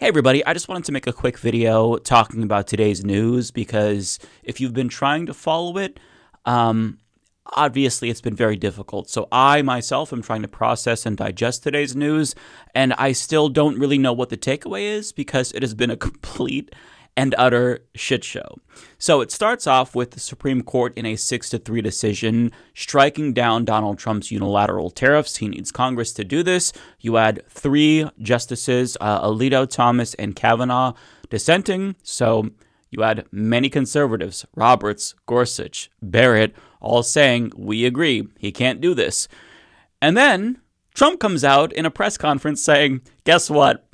Hey everybody, I just wanted to make a quick video talking about today's news because if you've been trying to follow it, obviously it's been very difficult. So I myself am trying to process and digest today's news, and I still don't really know what the takeaway is because it has been a complete and utter shit show. So it starts off with the Supreme Court in a 6-3 decision striking down Donald Trump's unilateral tariffs. He needs Congress to do this. You add 3 justices, Alito, Thomas, and Kavanaugh dissenting. So you add many conservatives, Roberts, Gorsuch, Barrett, all saying, we agree, he can't do this. And then Trump comes out in a press conference saying, guess what?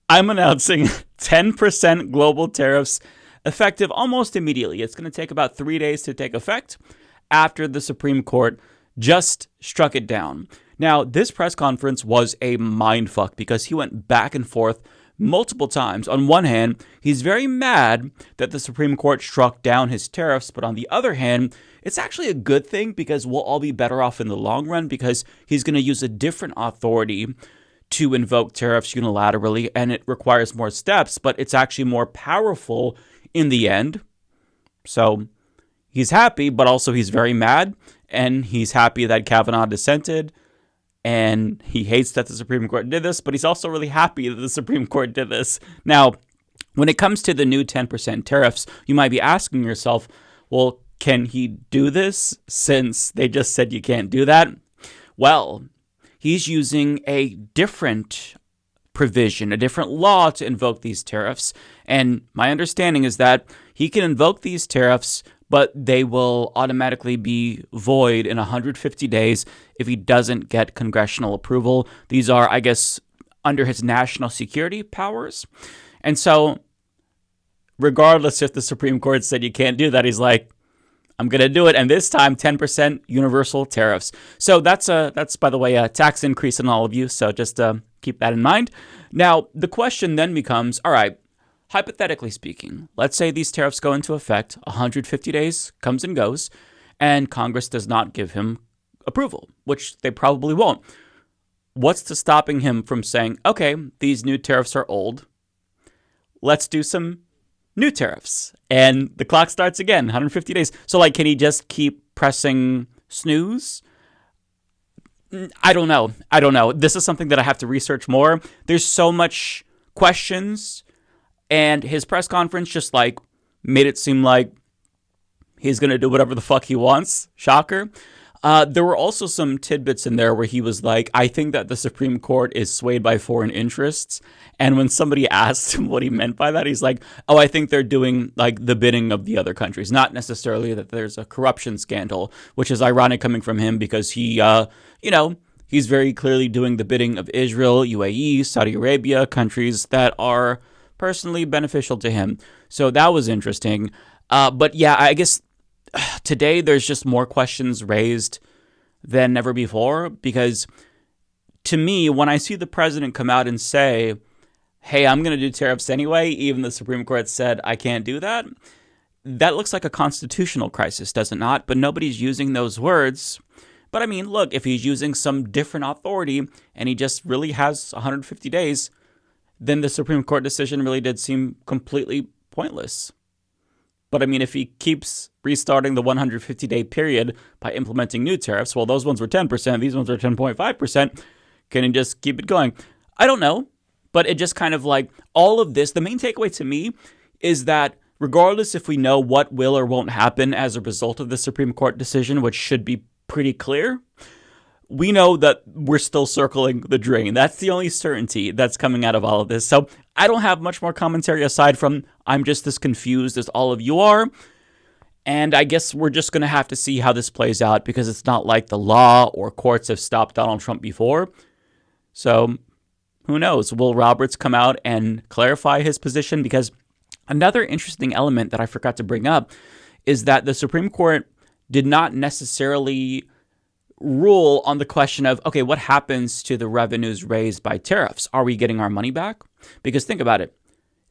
I'm announcing 10% global tariffs effective almost immediately. It's going to take about 3 days to take effect after the Supreme Court just struck it down. Now, this press conference was a mindfuck because he went back and forth multiple times. On one hand, he's very mad that the Supreme Court struck down his tariffs, but on the other hand, it's actually a good thing because we'll all be better off in the long run because he's going to use a different authority to invoke tariffs unilaterally, and it requires more steps, but it's actually more powerful in the end. So he's happy, but also he's very mad, and he's happy that Kavanaugh dissented, and he hates that the Supreme Court did this, but he's also really happy that the Supreme Court did this. Now, when it comes to the new 10% tariffs, you might be asking yourself, well, can he do this since they just said you can't do that? Well, he's using a different provision, a different law to invoke these tariffs. And my understanding is that he can invoke these tariffs, but they will automatically be void in 150 days if he doesn't get congressional approval. These are, I guess, under his national security powers. And so, regardless if the Supreme Court said you can't do that, he's like, I'm going to do it, and this time 10% universal tariffs. So that's by the way, a tax increase on all of you, so just keep that in mind. Now, the question then becomes, all right, hypothetically speaking, let's say these tariffs go into effect, 150 days comes and goes, and Congress does not give him approval, which they probably won't. What's to stopping him from saying, okay, these new tariffs are old, let's do some new tariffs, and the clock starts again, 150 days. So, like, can he just keep pressing snooze? I don't know. This is something that I have to research more. There's so much questions, and his press conference just, like, made it seem like he's going to do whatever the fuck he wants. Shocker. There were also some tidbits in there where he was like, I think that the Supreme Court is swayed by foreign interests. And when somebody asked him what he meant by that, he's like, oh, I think they're doing like the bidding of the other countries. Not necessarily that there's a corruption scandal, which is ironic coming from him because he, he's very clearly doing the bidding of Israel, UAE, Saudi Arabia, countries that are personally beneficial to him. So that was interesting. But yeah, I guess today there's just more questions raised than ever before because to me, when I see the president come out and say, hey, I'm going to do tariffs anyway, even the Supreme Court said I can't do that, that looks like a constitutional crisis, does it not? But nobody's using those words. But I mean, look, if he's using some different authority and he just really has 150 days, then the Supreme Court decision really did seem completely pointless. But I mean, if he keeps restarting the 150-day period by implementing new tariffs, well, those ones were 10%, these ones are 10.5%, can he just keep it going? I don't know, but it just kind of like all of this, the main takeaway to me is that regardless if we know what will or won't happen as a result of the Supreme Court decision, which should be pretty clear, we know that we're still circling the drain. That's the only certainty that's coming out of all of this. So I don't have much more commentary aside from I'm just as confused as all of you are. And I guess we're just going to have to see how this plays out because it's not like the law or courts have stopped Donald Trump before. So who knows? Will Roberts come out and clarify his position? Because another interesting element that I forgot to bring up is that the Supreme Court did not necessarily rule on the question of, okay, what happens to the revenues raised by tariffs? Are we getting our money back? Because think about it.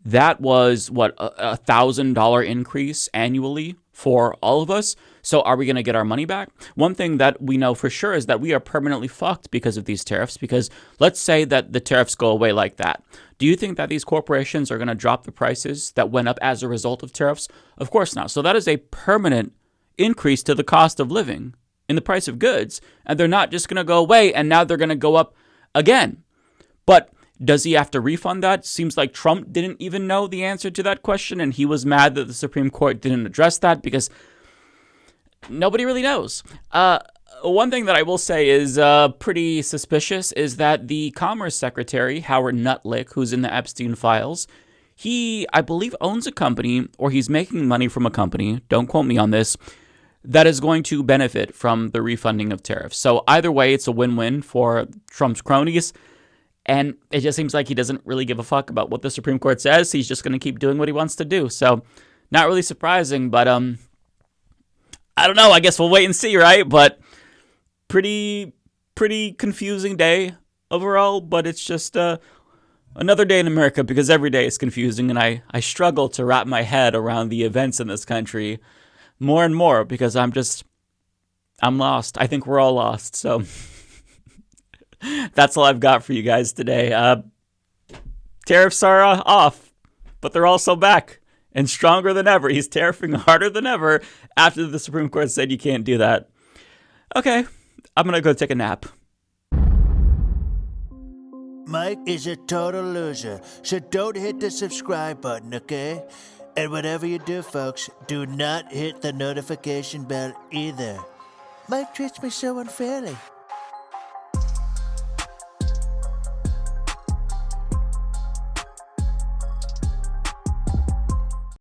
that was what, $1,000 increase annually for all of us. So are we going to get our money back? One thing that we know for sure is that we are permanently fucked because of these tariffs, because let's say that the tariffs go away like that. Do you think that these corporations are going to drop the prices that went up as a result of tariffs? Of course not. So that is a permanent increase to the cost of living in the price of goods, and they're not just going to go away and now they're going to go up again. But does he have to refund that? Seems like Trump didn't even know the answer to that question, and he was mad that the Supreme Court didn't address that because nobody really knows. One thing that I will say is pretty suspicious is that the Commerce Secretary, Howard Nutlick, who's in the Epstein files, he, I believe, owns a company, or he's making money from a company, don't quote me on this, that is going to benefit from the refunding of tariffs. So either way, it's a win-win for Trump's cronies. And it just seems like he doesn't really give a fuck about what the Supreme Court says. He's just going to keep doing what he wants to do. So not really surprising, but I don't know. I guess we'll wait and see, right? But pretty confusing day overall. But it's just another day in America, because every day is confusing. And I struggle to wrap my head around the events in this country more and more because I'm lost. I think we're all lost. So that's all I've got for you guys today. Tariffs are off, but they're also back and stronger than ever. He's tariffing harder than ever after the Supreme Court said you can't do that. Okay, I'm going to go take a nap. Mike is a total loser, so don't hit the subscribe button, okay? And whatever you do, folks, do not hit the notification bell either. Mike treats me so unfairly.